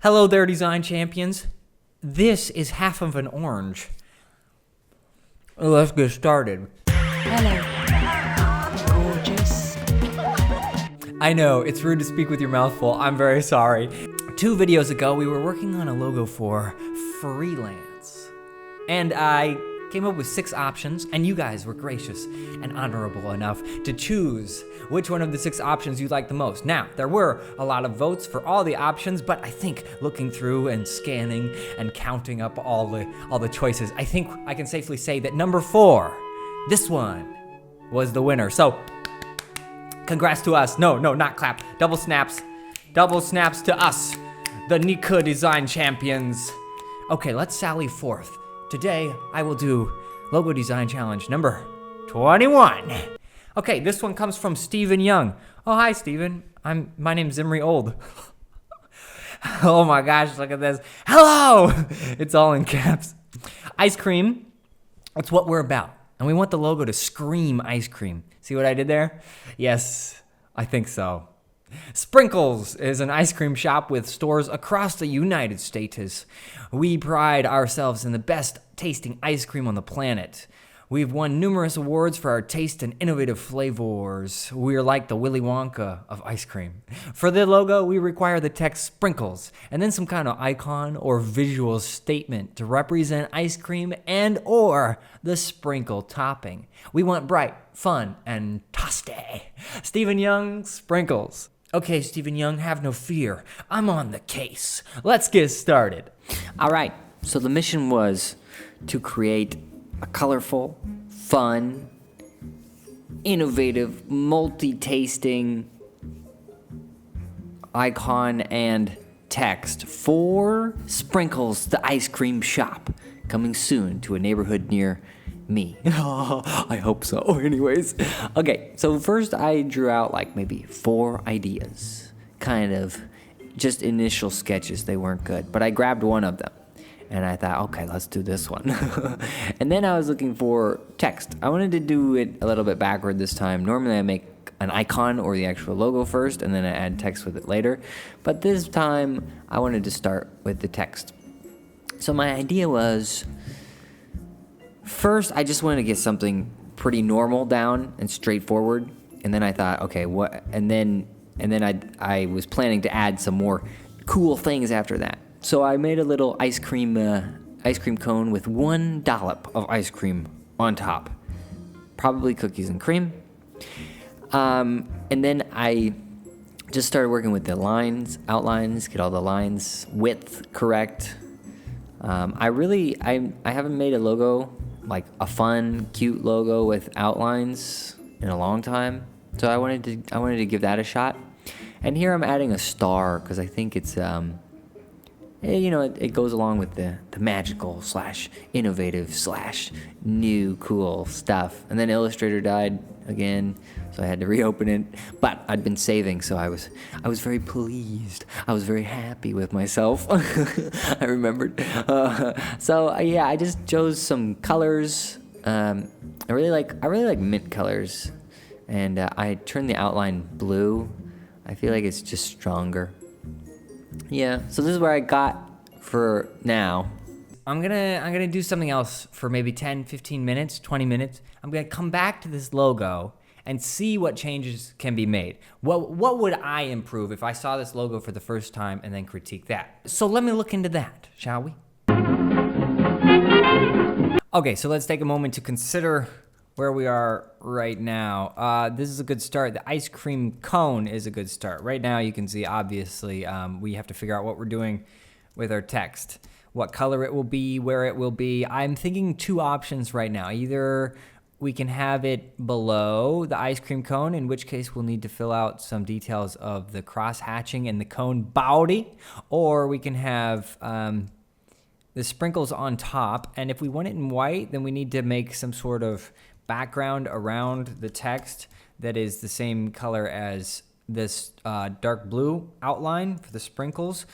Hello there, design champions. This is half of an orange. Let's get started. Hello, gorgeous. I know, it's rude to speak with your mouth full. I'm very sorry. 2 videos ago, we were working on a logo for freelance. And I came up with 6 options, and you guys were gracious and honorable enough to choose which one of the 6 options you liked the most. Now, there were a lot of votes for all the options, but I think looking through and scanning and counting up all the choices, I think I can safely say that number 4, this one, was the winner. So, congrats to us. No, not clap. Double snaps. Double snaps to us, the Nika Design Champions. Okay, let's sally forth. Today, I will do Logo Design Challenge number 21. Okay, this one comes from Stephen Young. Oh, hi, Stephen. My name's Zimri Old. Oh my gosh, look at this. Hello! It's all in caps. Ice cream, that's what we're about. And we want the logo to scream ice cream. See what I did there? Yes, I think so. Sprinkles is an ice cream shop with stores across the United States. We pride ourselves in the best tasting ice cream on the planet. We've won numerous awards for our taste and innovative flavors. We're like the Willy Wonka of ice cream. For the logo, we require the text sprinkles and then some kind of icon or visual statement to represent ice cream and or the sprinkle topping. We want bright, fun, and tasty. Stephen Young, sprinkles. Okay, Stephen Young, have no fear. I'm on the case. Let's get started. All right, so the mission was to create a colorful, fun, innovative, multi-tasting icon and text for Sprinkles, the ice cream shop, coming soon to a neighborhood near me. I hope so. Anyways, okay, so first I drew out like maybe 4 ideas, kind of just initial sketches. They weren't good, but I grabbed one of them. And I thought, okay, let's do this one. And then I was looking for text. I wanted to do it a little bit backward this time. Normally I make an icon or the actual logo first, and then I add text with it later. But this time I wanted to start with the text. So my idea was, first I just wanted to get something pretty normal down and straightforward. And then I thought, okay, what? And then I was planning to add some more cool things after that. So I made a little ice cream cone with 1 dollop of ice cream on top, probably cookies and cream. And then I just started working with the outlines, get all the lines width correct. I haven't made a logo, like a fun, cute logo with outlines in a long time. So I wanted to give that a shot. And here I'm adding a star because I think it's it goes along with the magical / innovative / new cool stuff. And then Illustrator died again, so I had to reopen it. But I'd been saving, so I was very pleased. I was very happy with myself. I remembered. I just chose some colors. I really like mint colors, and I turned the outline blue. I feel like it's just stronger. Yeah, so this is where I got for now. I'm gonna do something else for maybe 10, 15 minutes, 20 minutes. I'm gonna come back to this logo and see what changes can be made. What would I improve if I saw this logo for the first time and then critique that? So let me look into that, shall we? Okay, so let's take a moment to consider where we are right now. This is a good start. The ice cream cone is a good start. Right now you can see, obviously, we have to figure out what we're doing with our text, what color it will be, where it will be. I'm thinking 2 options right now. Either we can have it below the ice cream cone, in which case we'll need to fill out some details of the cross hatching and the cone body, or we can have the sprinkles on top. And if we want it in white, then we need to make some sort of background around the text that is the same color as this dark blue outline for the sprinkles.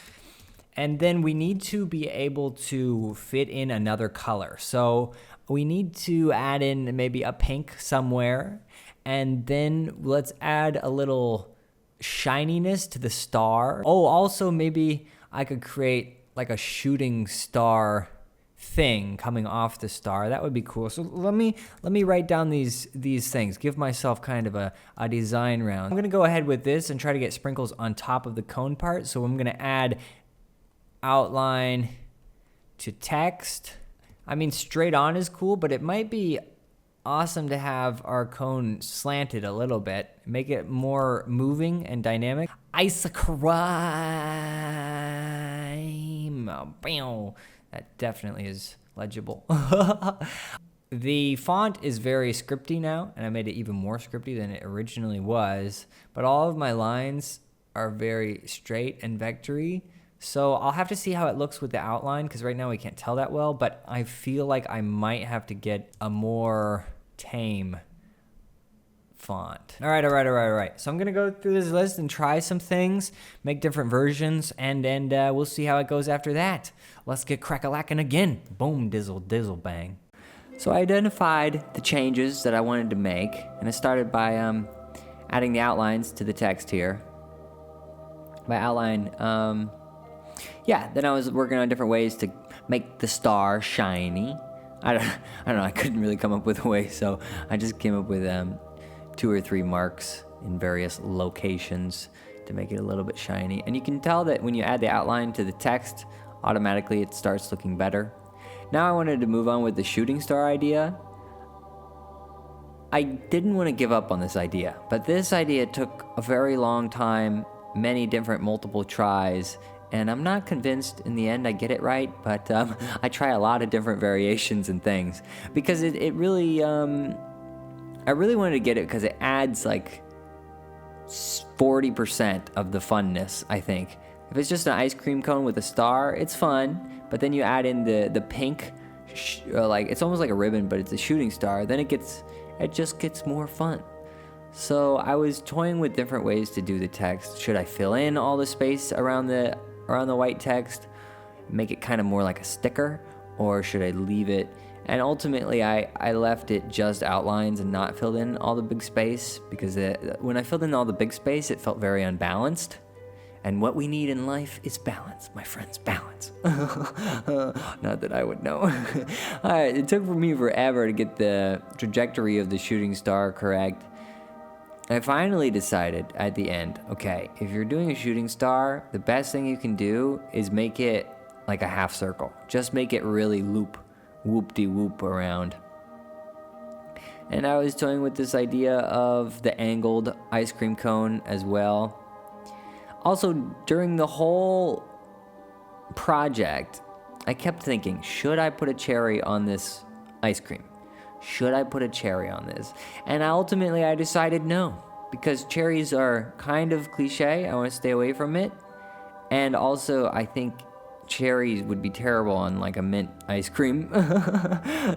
And then we need to be able to fit in another color. So we need to add in maybe a pink somewhere. And then let's add a little shininess to the star. Oh, also maybe I could create like a shooting star thing coming off the star. That would be cool. So let me write down these things. Give myself kind of a design round. I'm gonna go ahead with this and try to get sprinkles on top of the cone part. So I'm gonna add outline to text. I mean, straight on is cool, but it might be awesome to have our cone slanted a little bit, make it more moving and dynamic. Ice cream. Bam. That definitely is legible. The font is very scripty now, and I made it even more scripty than it originally was, but all of my lines are very straight and vectory. So I'll have to see how it looks with the outline, because right now we can't tell that well, but I feel like I might have to get a more tame font. All right. So I'm gonna go through this list and try some things, make different versions, and we'll see how it goes after that. Let's get crack-a-lackin' again. Boom, dizzle, dizzle, bang. So I identified the changes that I wanted to make, and I started by adding the outlines to the text here. By outline, then I was working on different ways to make the star shiny. I don't know, I couldn't really come up with a way, so I just came up with 2 or 3 marks in various locations to make it a little bit shiny. And you can tell that when you add the outline to the text, automatically it starts looking better. Now I wanted to move on with the shooting star idea. I didn't want to give up on this idea, but this idea took a very long time, many different multiple tries, and I'm not convinced in the end I get it right, but I try a lot of different variations and things, because it really, I really wanted to get it because it adds like 40% of the funness, I think. If it's just an ice cream cone with a star, it's fun, but then you add in the pink, like it's almost like a ribbon, but it's a shooting star, then it just gets more fun. So I was toying with different ways to do the text. Should I fill in all the space around the white text, make it kind of more like a sticker, or should I leave it? And ultimately, I left it just outlines and not filled in all the big space, because when I filled in all the big space, it felt very unbalanced. And what we need in life is balance, my friends, balance. Not that I would know. All right, it took me forever to get the trajectory of the shooting star correct. I finally decided at the end, okay, if you're doing a shooting star, the best thing you can do is make it like a half circle. Just make it really whoop-de-whoop around. And I was toying with this idea of the angled ice cream cone as well. Also, during the whole project, I kept thinking, should I put a cherry on this ice cream? Should I put a cherry on this? And ultimately, I decided no, because cherries are kind of cliche. I want to stay away from it. And also, I think cherries would be terrible on like a mint ice cream.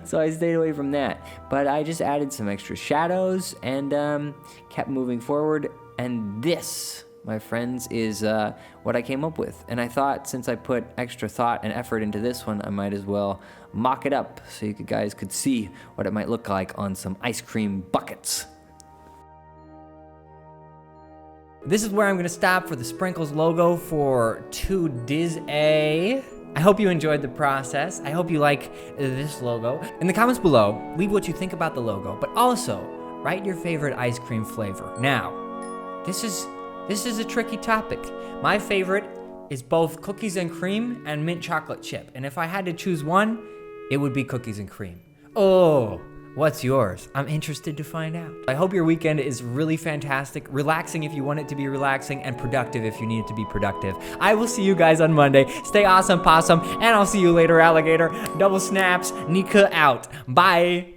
So I stayed away from that. But I just added some extra shadows and kept moving forward. And this, my friends, is what I came up with. And I thought, since I put extra thought and effort into this one, I might as well mock it up so you guys could see what it might look like on some ice cream buckets. This is where I'm gonna stop for the Sprinkles logo for 2DizA. I hope you enjoyed the process. I hope you like this logo. In the comments below, leave what you think about the logo, but also write your favorite ice cream flavor. Now, this is a tricky topic. My favorite is both cookies and cream and mint chocolate chip. And if I had to choose one, it would be cookies and cream. Oh, what's yours? I'm interested to find out. I hope your weekend is really fantastic, relaxing if you want it to be relaxing, and productive if you need it to be productive. I will see you guys on Monday. Stay awesome, possum, and I'll see you later, alligator. Double snaps, Nika out. Bye.